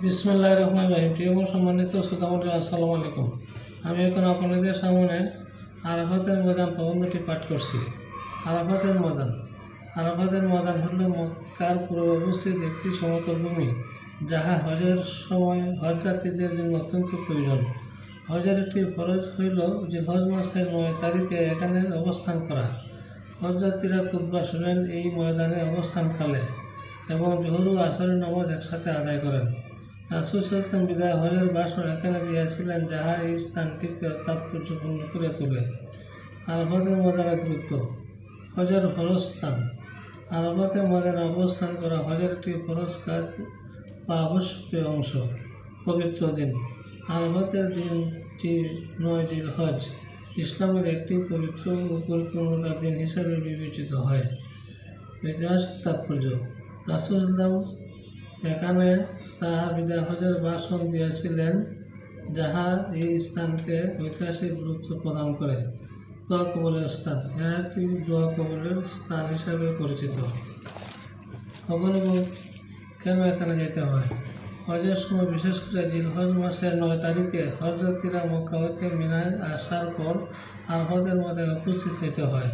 বিসমিল্লাহির রহমানির রহিম। প্রিয় সম্মানিত শ্রোতামণ্ডলী, আসসালামু আলাইকুম। আমি এখন আপনাদের সামনে আরাফাতের ময়দান প্রবন্ধটি পাঠ করছি। আরাফাতের ময়দান হল মক্কার পূর্বে অবস্থিত একটি সমতল ভূমি, যাহা হজের সময় হজযাত্রীদের জন্য অত্যন্ত প্রয়োজন। হজের একটি ফরজ হইল যে হজ মাসের 9 তারিখে এখানে অবস্থান করা। হজযাত্রীরা খুতবা শুনেন এই ময়দানে অবস্থানকালে এবং জোহর ও আসরের নামাজ একসাথে আদায় করেন। রাসূল সাল্লাল্লাহু আলাইহি ওয়াসাল্লাম বিদায় হজের ভাষণ এখানে দিয়েছিলেন, যাহা এই স্থানটিকে তাৎপর্যপূর্ণ করে তোলে। আরাফাতের ময়দানের গুরুত্ব। হজের ফরজ স্থান। আরাফাতের ময়দানে অবস্থান করা হজের একটি ফরজ কাজ বা আবশ্যকীয় অংশ। পবিত্র দিন। আরাফাতের দিনটি 9 জিলহজ ইসলামের একটি পবিত্র ও পরিপূর্ণতার দিন হিসাবে বিবেচিত হয়। ঐতিহাসিক তাৎপর্য। রাসূল সাল্লাল্লাহু আলাইহি ওয়াসাল্লাম এখানে তাঁর বিদায় হজের ভাষণ দিয়েছিলেন, যাহা এই স্থানকে ঐতিহাসিক গুরুত্ব প্রদান করে। দোয়া কবুলের স্থান। ইহা একটি দোয়া কবুলের স্থান হিসাবে পরিচিত। কেন এখানে যেতে হয়? হজের সময়, বিশেষ করে জিলহজ মাসের 9 তারিখে হজযাত্রীরা মক্কা হইতে মিনায় আসার পর আরাফাতের ময়দানে উপস্থিত হইতে হয়।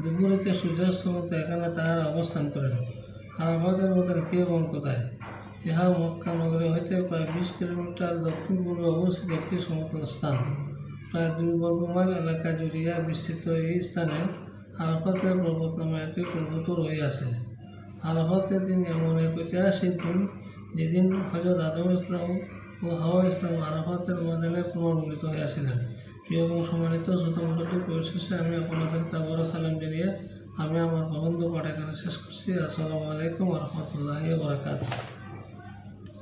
দুপুরেতে সূর্যাস্ত মতো এখানে তাহারা অবস্থান করেন। আরাফাতের ময়দান কে এবং কোথায়? ইহা মক্কা নগরী হইতে প্রায় 20 কিলোমিটার দক্ষিণ পূর্বে অবস্থিত একটি সমতল স্থান। প্রায় 2 বর্গমাইল এলাকা জুড়িয়া বিস্তৃত এই স্থানে আরাফাতের পর্বত নামে একটি পর্বত রহিয়াছে। আরাফাতের দিন এমন এক ঐতিহাসিক দিন, যেদিন হযরত আদম ইসলাম ও হাওয়া ইসলাম আরাফাতের ময়দানে পুনর্মিলিত হইয়াছিলেন। প্রিয় এবং সম্মানিত শ্রোতামণ্ডলী, পরিশেষে আমি আপনাদেরকে আবারও সালাম জানিয়ে আমি আমার প্রবন্ধ পাঠ এখানে শেষ করছি। আসসালামু আলাইকুম ওয়া রাহমাতুল্লাহি ওয়া বারাকাতুহু।